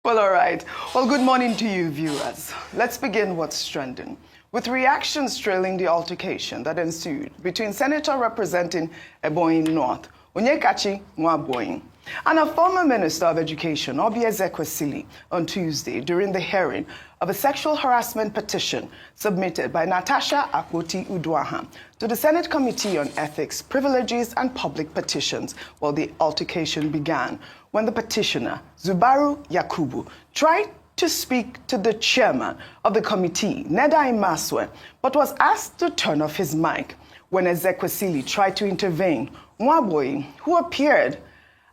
Well, all right. Well, good morning to you, viewers. Let's begin what's trending. With reactions trailing the altercation that ensued between Senator representing Ebonyi North, Nwebonyi, and a former Minister of Education, Oby Ezekwesili, on Tuesday during the hearing of a sexual harassment petition submitted by Natasha Akpoti to the Senate Committee on Ethics, Privileges and Public Petitions. Well, the altercation began when the petitioner, Zubaru Yakubu, tried to speak to the chairman of the committee, Neda Imaswe, but was asked to turn off his mic. When Ezekwesili tried to intervene, Nwebonyi, who appeared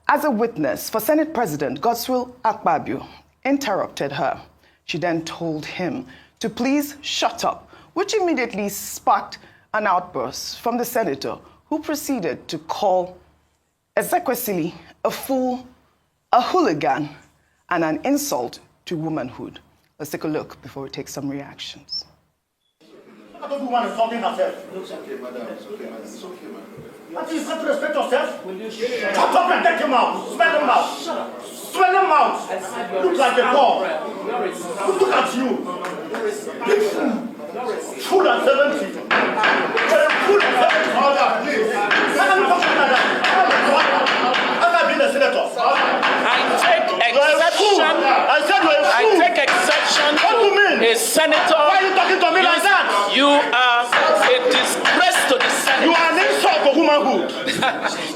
as a witness for Senate President Akpabio, interrupted her. She then told him to please shut up, which immediately sparked an outburst from the senator, who proceeded to call Ezekwesili a fool, a hooligan, and an insult to womanhood. Let's take a look before we take some reactions. I don't want to talk in herself. It's okay, madam. It's okay, madam. It's okay, madam. You have to respect yourself. Will you shut up and take him out. Smell him out. Shut up. Smell him out. Look like a dog. Look at you. Big fool at 70. Fool at 70. Order, please. How can you talk like that? How can I be the senator? I take exception to a senator. Why are you talking to me like that? You are a disgrace to the Senate. You are an insult to womanhood.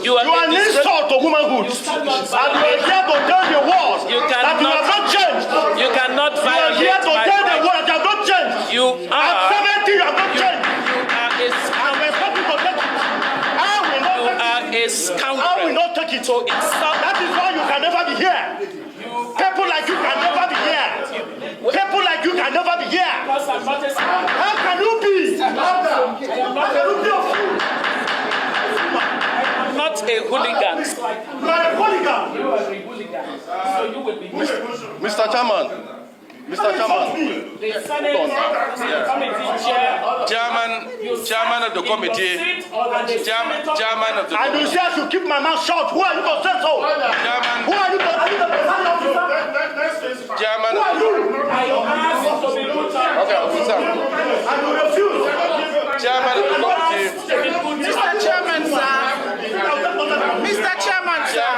You are an insult to womanhood. And you are here to tell the world that you have not changed. You cannot violate. You are here to tell the world that you have not changed. You are. At 70, you have not changed. You are a scoundrel. I will not take it. So that is why you can never be here. People like you can never be here. People like you can never be here. How can you be? How can you be a fool? I'm not a hooligan. You are a hooligan. You are a hooligan. So you will be. Mr. Chairman. Mr. Chairman. The Senate committee chairman of the committee. Chairman of the committee. And you say I should keep my mouth shut. Who are you to say so? Chairman. Who are you to say so? Chairman. Who are you? I asked to be put on. Okay, officer. And you refuse. Chairman of the committee. Mr. Chairman, sir. Mr. Chairman, sir.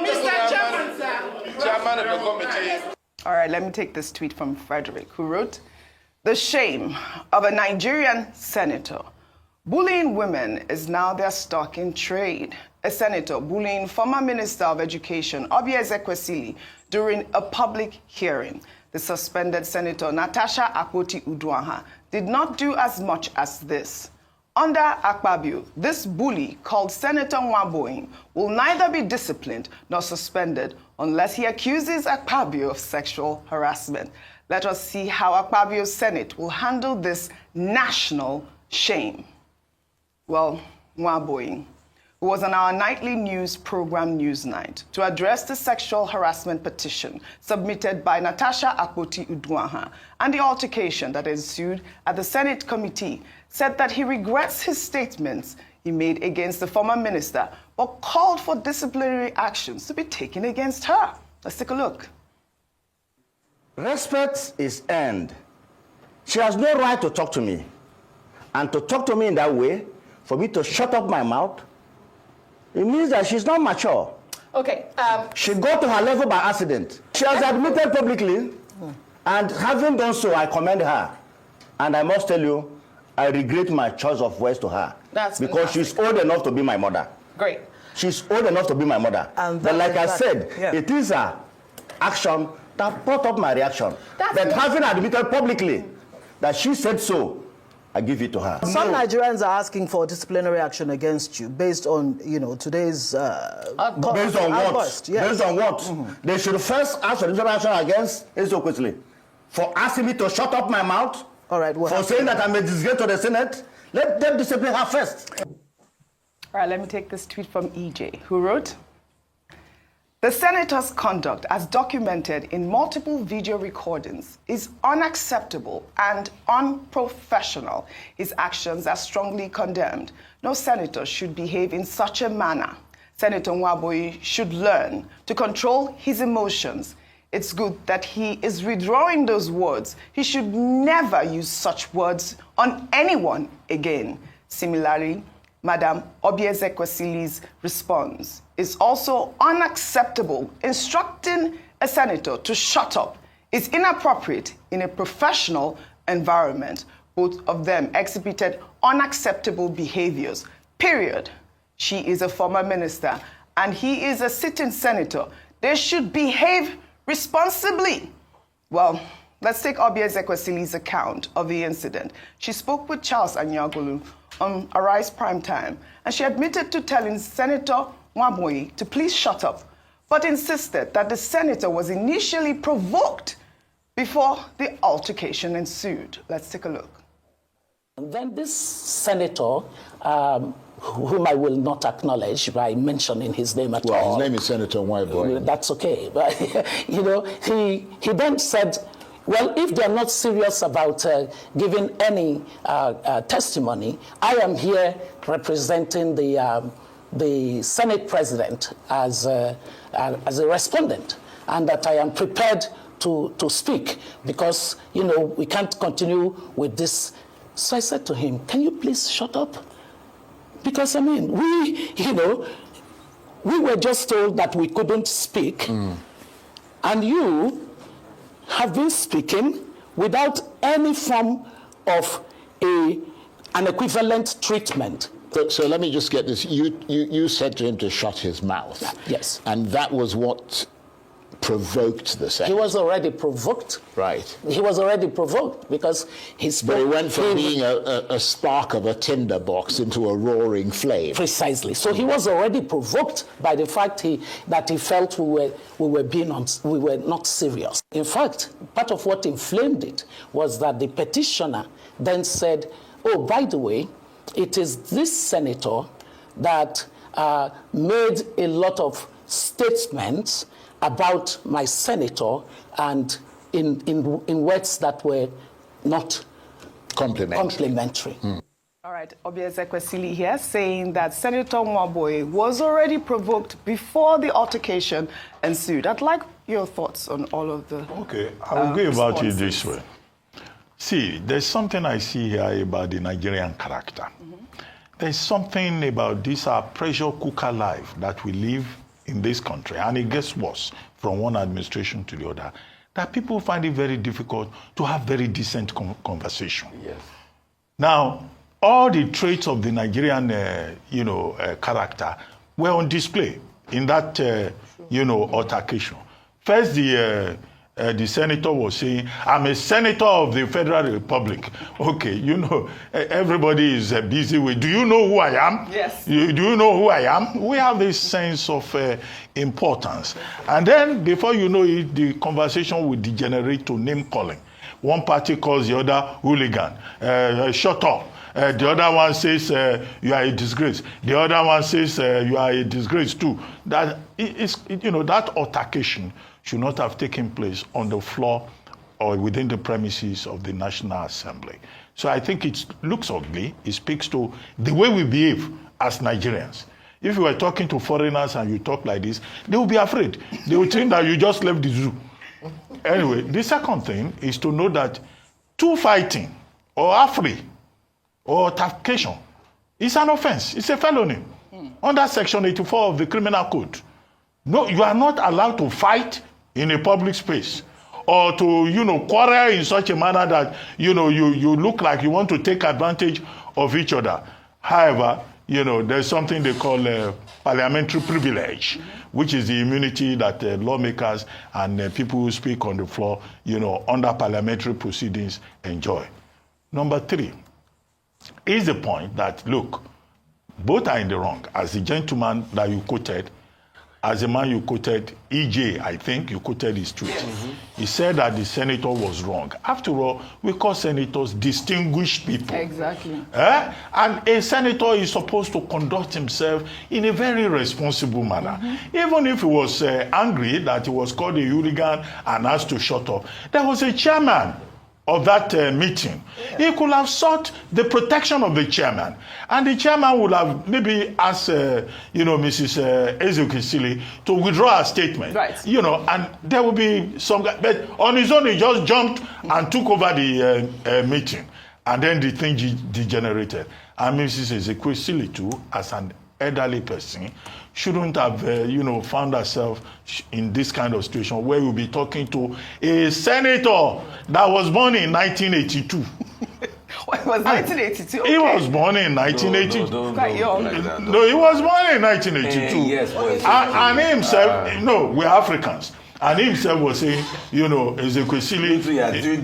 Mr. Chairman, sir. Chairman of the committee. All right, let me take this tweet from Frederick, who wrote, "The shame of a Nigerian senator. Bullying women is now their stock in trade." A senator bullying former Minister of Education, Oby Ezekwesili, during a public hearing. The suspended Senator Natasha Akpoti did not do as much as this. Under Akpabio, this bully called Senator Nwebonyi will neither be disciplined nor suspended unless he accuses Akpabio of sexual harassment. Let us see how Akpabio's Senate will handle this national shame. Well, Nwebonyi, who was on our nightly news program Newsnight to address the sexual harassment petition submitted by Natasha Akpoti and the altercation that ensued at the Senate committee, said that he regrets his statements he made against the former minister, but called for disciplinary actions to be taken against her. Let's take a look. Respect is earned. She has no right to talk to me. And to talk to me in that way, for me to shut up my mouth, it means that she's not mature. Okay. She got to her level by accident. She has admitted publicly, and having done so, I commend her. And I must tell you, I regret my choice of words to her. That's because she's old enough to be my mother. Great. She's old enough to be my mother. But like I said, it is her action that brought up my reaction. But having admitted publicly that she said so, I give it to her. Some Nigerians are asking for disciplinary action against you based on, today's based on what? Yes. Based on what? They should first ask for disciplinary action against Ezekwesili for asking me to shut up my mouth. All right. For saying that I'm a disgrace to the Senate. Let them discipline her first. All right, let me take this tweet from EJ, who wrote, "The senator's conduct, as documented in multiple video recordings, is unacceptable and unprofessional. His actions are strongly condemned. No senator should behave in such a manner. Senator Nwebonyi should learn to control his emotions. It's good that he is withdrawing those words. He should never use such words on anyone again. Similarly, Madam Oby Ezekwesili's response is also unacceptable. Instructing a senator to shut up is inappropriate in a professional environment. Both of them exhibited unacceptable behaviors, period. She is a former minister and he is a sitting senator. They should behave responsibly. Well, let's take Oby Ezekwesili's account of the incident. She spoke with Charles Anyagolu on Arise Primetime, and she admitted to telling Senator Nwebonyi to please shut up, but insisted that the senator was initially provoked before the altercation ensued. Let's take a look. And then this senator, whom I will not acknowledge by mentioning his name at all. Well, his name is Senator Nwebonyi. That's okay. But, you know, he then said, well, if they're not serious about giving any testimony, I am here representing the Senate President as a respondent, and that I am prepared to speak because, you know, we can't continue with this. So I said to him, can you please shut up? Because, I mean, we were just told that we couldn't speak, and you have been speaking without any form of an equivalent treatment. So let me just get this. You said to him to shut his mouth. Yes. And that was what provoked the senator. He was already provoked. Right. He was already provoked because he spoke. But he went from being a spark of a tinder box into a roaring flame. Precisely. So he was already provoked by the fact that he felt we were not serious. In fact, part of what inflamed it was that the petitioner then said, oh, by the way, it is this senator that made a lot of statements about my senator and in words that were not complimentary. All right, Oby Ezekwesili here saying that Senator Nwebonyi was already provoked before the altercation ensued. I'd like your thoughts on all of the Okay, I will go about it this way. See, there's something I see here about the Nigerian character. There's something about this pressure cooker life that we live in this country, and it gets worse from one administration to the other, that people find it very difficult to have very decent conversation. Yes. Now, all the traits of the Nigerian, character were on display in that, altercation. First, the senator was saying, I'm a senator of the Federal Republic. Okay, everybody is busy with, do you know who I am? Yes. Do you know who I am? We have this sense of importance. And then, before you know it, the conversation will degenerate to name calling. One party calls the other hooligan. Shut up. The other one says, you are a disgrace. The other one says, you are a disgrace too. That altercation should not have taken place on the floor or within the premises of the National Assembly. So I think it looks ugly. It speaks to the way we behave as Nigerians. If you were talking to foreigners and you talk like this, they will be afraid. They will think that you just left the zoo. Anyway, the second thing is to know that two fighting or affray or altercation is an offense. It's a felony under Section 84 of the Criminal Code. No, you are not allowed to fight in a public space or to, quarrel in such a manner that, you look like you want to take advantage of each other. However, there's something they call parliamentary privilege, which is the immunity that lawmakers and people who speak on the floor, under parliamentary proceedings enjoy. Number 3 is the point that, look, both are in the wrong. As the gentleman that you quoted, as the man you quoted, EJ, I think, you quoted his tweet. He said that the senator was wrong. After all, we call senators distinguished people. Exactly. And a senator is supposed to conduct himself in a very responsible manner. Even if he was angry that he was called a hooligan and asked to shut up, there was a chairman of that meeting, he could have sought the protection of the chairman. And the chairman would have maybe asked, Mrs. Ezekwesili to withdraw her statement. Right. And there will be some guy. But on his own, he just jumped and took over the meeting. And then the thing degenerated. And Mrs. Ezekwesili too, as an elderly person, shouldn't have, found herself in this kind of situation where you'll be talking to a senator that was born in 1982. Well, it was 1982. Okay. He was born in 1982. Quite young. No, he was born in 1982. Yes, and he himself, we're Africans. And he himself was saying, Ezekwesili.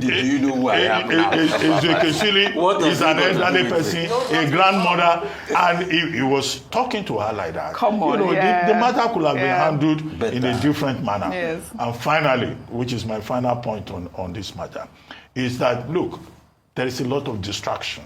Do you know who I am now? Ezekwesili is an elderly person, a grandmother, and he was talking to her like that. Come on, the matter could have been handled better in a different manner. Yes. And finally, which is my final point on this matter, is that, look, there is a lot of distraction.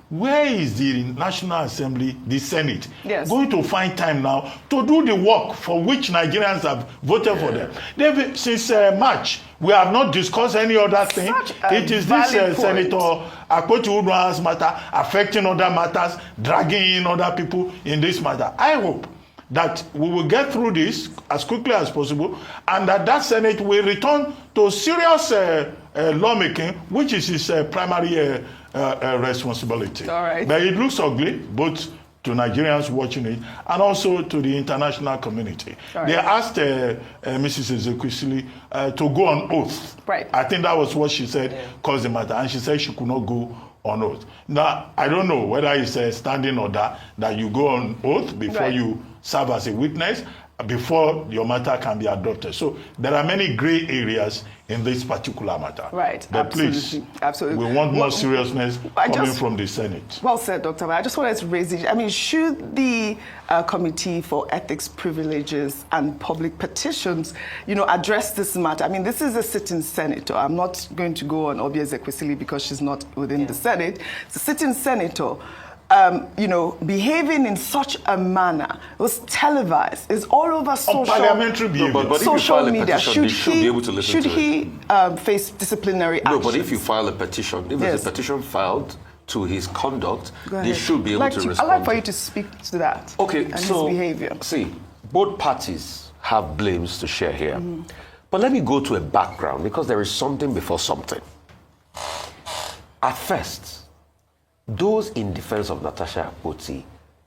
Where is the National Assembly, the Senate, going to find time now to do the work for which Nigerians have voted for them? Since March, we have not discussed any other thing. It is this Senator Akpoti who has matter affecting other matters, dragging in other people in this matter. I hope that we will get through this as quickly as possible, and that Senate will return to serious lawmaking, which is his primary responsibility. All right. But it looks ugly, both to Nigerians watching it and also to the international community. Right. They asked Mrs. Ezekwesili to go on oath. Right. I think that was what she said caused the matter, and she said she could not go on oath. Now, I don't know whether it's a standing order that you go on oath before you serve as a witness, before your matter can be adopted. So there are many gray areas in this particular matter. Right, but absolutely. Please, we want more seriousness coming from the Senate. Well said, Dr. I just wanted to raise it. I mean, should the Committee for Ethics, Privileges and Public Petitions, address this matter? I mean, this is a sitting senator. I'm not going to go on Oby Ezekwesili because she's not within the Senate. It's a sitting senator. Behaving in such a manner. It was televised. It's all over parliamentary behavior. But social media. Petition, should be able to listen should he face disciplinary action? No, but if you file a petition, if there's a petition filed to his conduct, they should be able to respond. I'd like for you to speak to that. Okay, and so his behavior. See, both parties have blames to share here. But let me go to a background, because there is something before something. At first, those in defense of Natasha Akpoti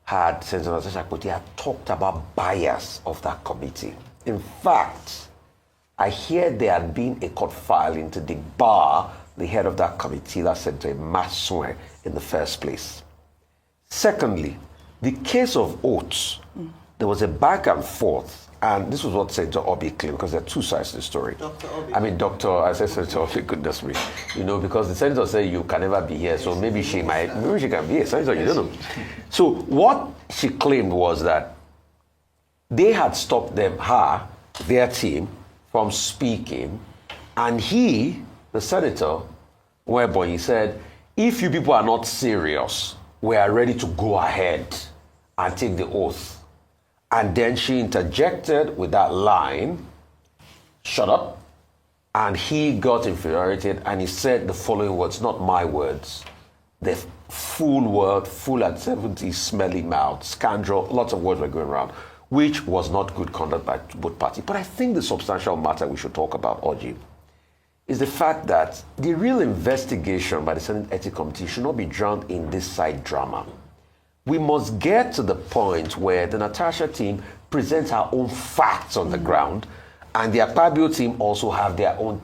Senator Natasha Akpoti had talked about bias of that committee. In fact, I hear there had been a court filing to debar the head of that committee, that Senator Maswe, in the first place. Secondly, the case of oaths, there was a back and forth. And this was what Senator Oby claimed, because there are two sides to the story. Dr. Oby. I said Senator Oby, goodness me. Because the senator said you can never be here, so maybe she can be here. Senator, you don't know. So what she claimed was that they had stopped their team, from speaking, and he, the senator, Nwebonyi, said, if you people are not serious, we are ready to go ahead and take the oath. And then she interjected with that line, shut up. And he got infuriated and he said the following words, not my words. The full word, full at 70, smelly mouth, scandal, lots of words were going around, which was not good conduct by both parties. But I think the substantial matter we should talk about, Oji, is the fact that the real investigation by the Senate Ethics Committee should not be drowned in this side drama. We must get to the point where the Natasha team presents her own facts on the ground, and the Akpabio team also have their own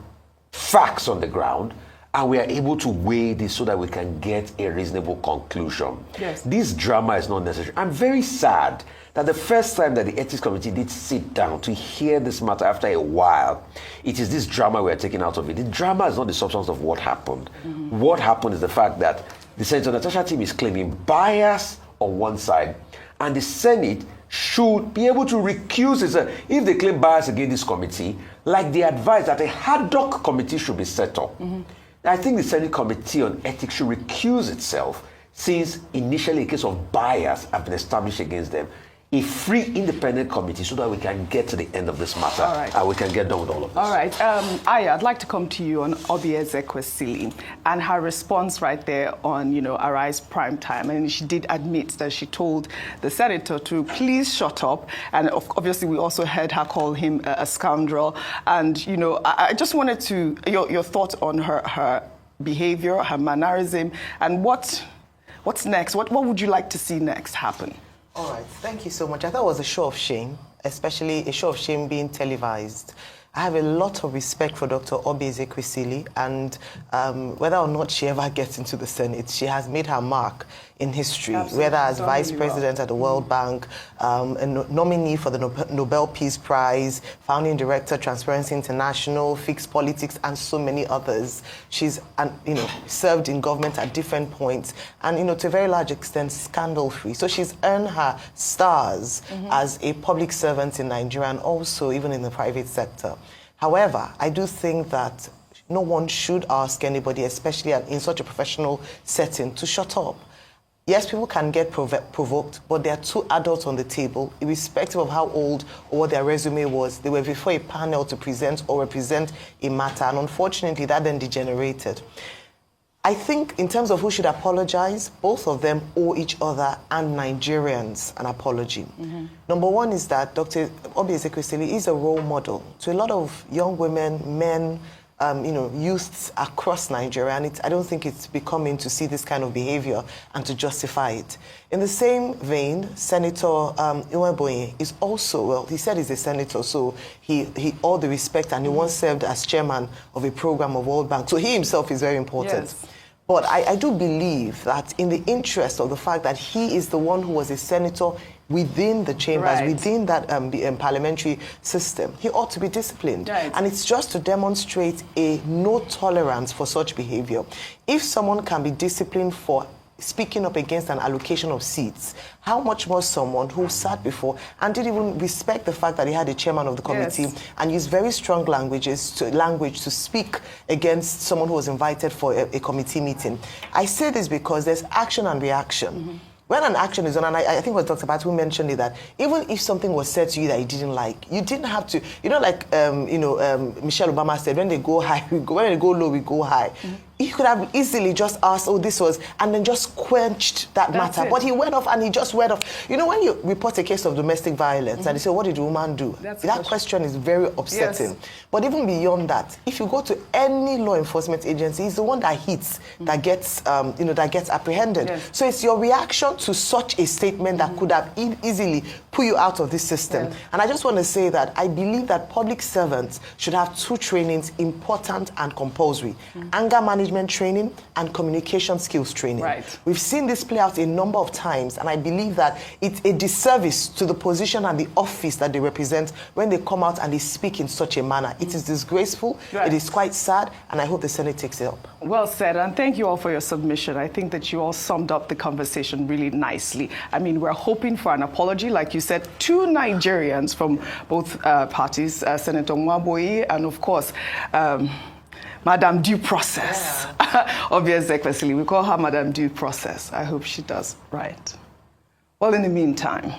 facts on the ground, and we are able to weigh this so that we can get a reasonable conclusion. Yes. This drama is not necessary. I'm very sad that the first time that the Ethics Committee did sit down to hear this matter after a while, it is this drama we are taking out of it. The drama is not the substance of what happened. What happened is the fact that the Senator Natasha team is claiming bias on one side, and the Senate should be able to recuse itself if they claim bias against this committee, like they advise that a ad hoc committee should be set up. I think the Senate Committee on Ethics should recuse itself, since initially a case of bias has been established against them. a free independent committee so that we can get to the end of this matter and we can get done with all of this. All right. Aya, I'd like to come to you on Oby Ezekwesili and her response right there on, Arise Prime Time. And she did admit that she told the senator to please shut up. And obviously, we also heard her call him a scoundrel. And, I just wanted to, your thoughts on her behavior, her mannerism, and what's next? What would you like to see next happen? All right, thank you so much. I thought it was a show of shame, especially a show of shame being televised. I have a lot of respect for Dr. Oby Ezekwesili, and whether or not she ever gets into the Senate, she has made her mark in history, whether as Vice President at the World Bank, a nominee for the Nobel Peace Prize, founding director, Transparency International, Fixed Politics, and so many others. She's, served in government at different points, and, to a very large extent, scandal-free. So she's earned her stars as a public servant in Nigeria, and also even in the private sector. However, I do think that no one should ask anybody, especially in such a professional setting, to shut up. Yes, people can get provoked, but there are two adults on the table, irrespective of how old or what their resume was. They were before a panel to present or represent a matter, and unfortunately, that then degenerated. I think in terms of who should apologize, both of them owe each other and Nigerians an apology. Number one is that Dr. Oby Ezekwesili is a role model to a lot of young women, men, youths across Nigeria, and I don't think it's becoming to see this kind of behavior and to justify it. In the same vein, Senator Nwebonyi is also, well, he said he's a senator, so he all the respect, and he once served as chairman of a program of World Bank, so he himself is very important. Yes. But I do believe that in the interest of the fact that he is the one who was a senator within the chambers, within that parliamentary system, he ought to be disciplined. And it's just to demonstrate a no tolerance for such behavior. If someone can be disciplined for speaking up against an allocation of seats, how much more someone who sat before and didn't even respect the fact that he had a chairman of the committee and used very strong language to speak against someone who was invited for a committee meeting. I say this because there's action and reaction. When an action is done, and I think it was Dr. Abati who mentioned it, that even if something was said to you that you didn't like, you didn't have to, Michelle Obama said, when they go high, we go, when they go low, we go high. He could have easily just asked, oh, this was, and then just quenched that matter. But he went off and he just went off. When you report a case of domestic violence and you say, what did the woman do? That question is very upsetting. But even beyond that, if you go to any law enforcement agency, it's the one that hits that gets, that gets apprehended. So it's your reaction to such a statement that could have easily pull you out of this system. And I just want to say that I believe that public servants should have two trainings, important and compulsory. Anger management training and communication skills training. We've seen this play out a number of times, and I believe that it's a disservice to the position and the office that they represent when they come out and they speak in such a manner. It is disgraceful, it is quite sad, and I hope the Senate takes it up. Well said, and thank you all for your submission. I think that you all summed up the conversation really nicely. I mean, we're hoping for an apology, like you said, to Nigerians from both parties, Senator Nwebonyi and, of course, Madam Due Process. Oby Ezekwesili. We call her Madam Due Process. I hope she does right. Well, in the meantime,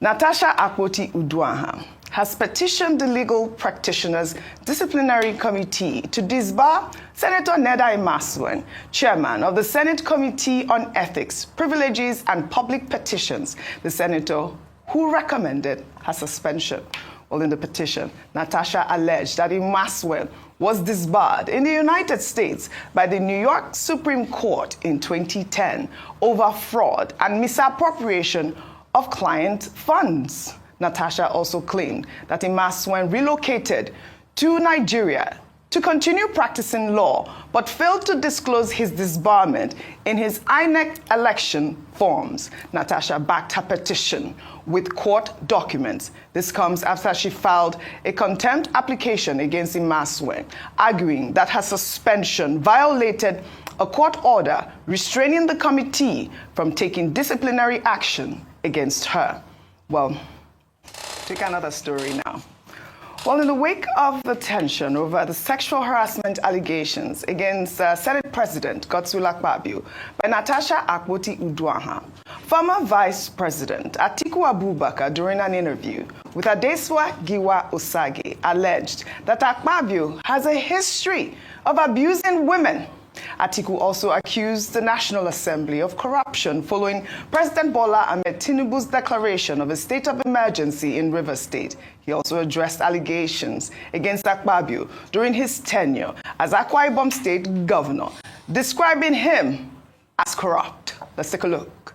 Natasha Akpoti Uduaghan has petitioned the Legal Practitioners Disciplinary Committee to disbar Senator Neda Imasuen, chairman of the Senate Committee on Ethics, Privileges and Public Petitions, the senator who recommended her suspension. Well, in the petition, Natasha alleged that Imasuen was disbarred in the United States by the New York Supreme Court in 2010 over fraud and misappropriation of client funds. Natasha also claimed that Imasuen relocated to Nigeria to continue practicing law, but failed to disclose his disbarment in his INEC election forms. Natasha backed her petition with court documents. This comes after she filed a contempt application against Imasuen, arguing that her suspension violated a court order restraining the committee from taking disciplinary action against her. Well, take another story now. Well, in the wake of the tension over the sexual harassment allegations against Senate President Akpabio by Natasha Akpoti Uduaghan, Former Vice President Atiku Abubakar, during an interview with Adeswa Giwa Osage, alleged that Akpabio has a history of abusing women. Atiku also accused the National Assembly of corruption following President Bola Ahmed Tinubu's declaration of a state of emergency in Rivers State. He also addressed allegations against Akpabio during his tenure as Akwa Ibom State Governor, describing him as corrupt. Let's take a look.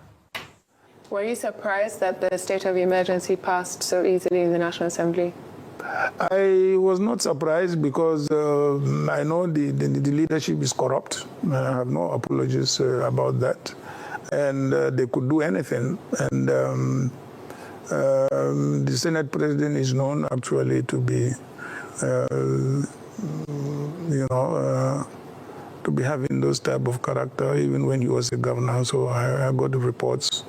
Were you surprised that the state of emergency passed so easily in the National Assembly? I was not surprised because I know the leadership is corrupt. I have no apologies about that. And they could do anything. And the Senate President is known actually to be, to be having those type of character even when he was a governor. So I got the reports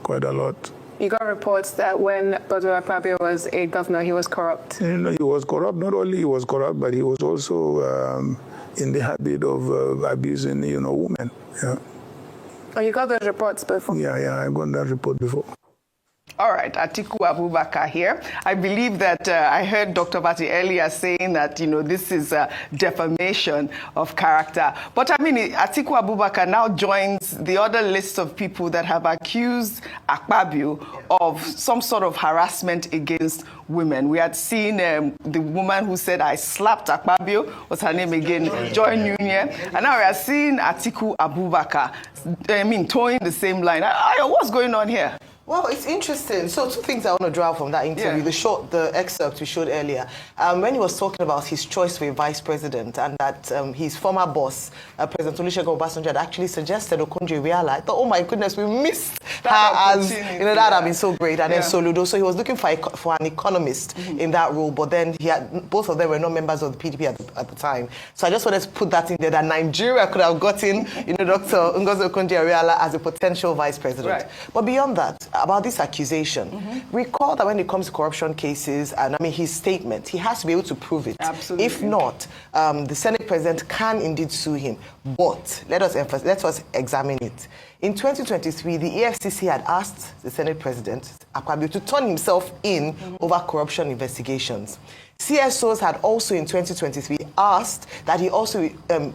quite a lot. You got reports that when Bola Akpabio was a governor, he was corrupt. You know, he was corrupt. Not only he was corrupt, but he was also in the habit of abusing, women. Yeah. Oh, you got those reports before? Yeah, I got that report before. All right, Atiku Abubakar here. I believe that I heard Dr. Abati earlier saying that, this is defamation of character. But I mean, Atiku Abubakar now joins the other list of people that have accused Akpabio of some sort of harassment against women. We had seen the woman who said, I slapped Akpabio, what's her name again? Joy Nunye. And now we are seeing Atiku Abubakar, towing the same line. What's going on here? Well, it's interesting. So two things I want to draw from that interview. Yeah. The excerpt we showed earlier, when he was talking about his choice for a vice president and that his former boss, President Olusegun Obasanjo, had actually suggested Okonjo-Iweala. I thought, oh my goodness, we missed her as, that had been so great. And then Soludo. So he was looking for an economist in that role, but then both of them were not members of the PDP at the time. So I just wanted to put that in there, that Nigeria could have gotten, Dr. Ngozi Okonjo-Iweala as a potential vice president. Right. But beyond that, about this accusation, recall that when it comes to corruption cases, and his statement, he has to be able to prove it. Absolutely. If not, the Senate President can indeed sue him. But let us examine it. In 2023, the EFCC had asked the Senate President, Akpabio, to turn himself in over corruption investigations. CSOs had also in 2023 asked that he also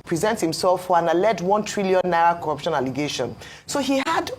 present himself for an alleged 1 trillion naira corruption allegation. So he had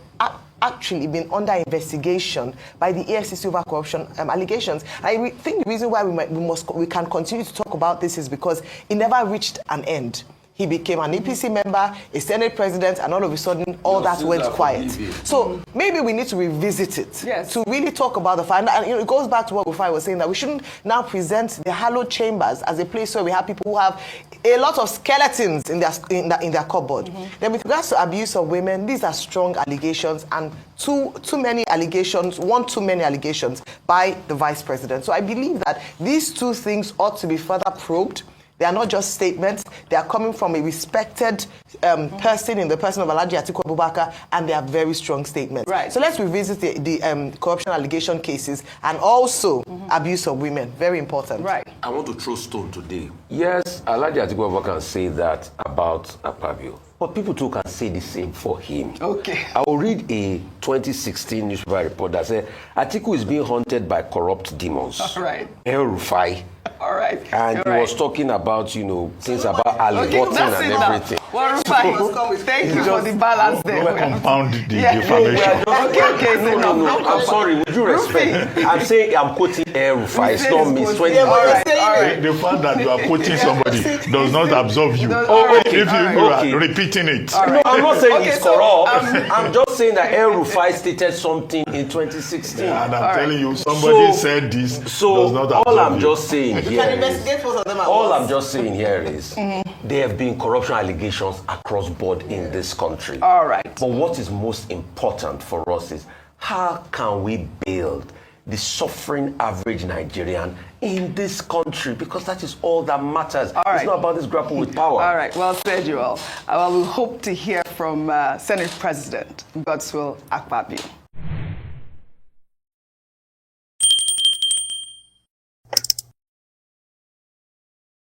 actually been under investigation by the EFCC over corruption allegations. I think the reason why we can continue to talk about this is because it never reached an end. He became an APC member, a Senate president, and all of a sudden, all that went quiet. So maybe we need to revisit it to really talk about the fact. And it goes back to what Rufai was saying, that we shouldn't now present the hallowed chambers as a place where we have people who have a lot of skeletons in their cupboard. Then with regards to abuse of women, these are strong allegations, and too many allegations, one too many allegations by the vice president. So I believe that these two things ought to be further probed. They are not just statements. They are coming from a respected person in the person of Alhaji Atiku Abubakar, and they are very strong statements. Right. So let's revisit the corruption allegation cases and also abuse of women. Very important. Right. I want to throw stone today. Yes, Alhaji Atiku Abubakar can say that about Akpabio, but people too can say the same for him. Okay. I will read a 2016 newspaper report that said Atiku is being haunted by corrupt demons. All right. Rufai. All right. And he was talking about, things about aligoting and everything. Well, Rufai, thank you for the balance there. Don't compound the defamation. Okay. No. I'm sorry. Would you respect? I'm saying I'm quoting Rufai. It's not me. It's 20. All right. The fact that you are quoting somebody does not absolve you. Okay. If you are repeating it. No, I'm not saying it's corrupt. I'm just saying that Rufai stated something in 2016. Yeah, and I'm telling you, somebody said this does not absolve you. All I'm just saying you can investigate both of them at all once. I'm just saying here is there have been corruption allegations across board in this country. All right. But what is most important for us is how can we build the suffering average Nigerian in this country, because that is all that matters. All right. It's not about this grapple with power. All right. Well said, you all. Well, we hope to hear from Senate President Godswill Akpabio.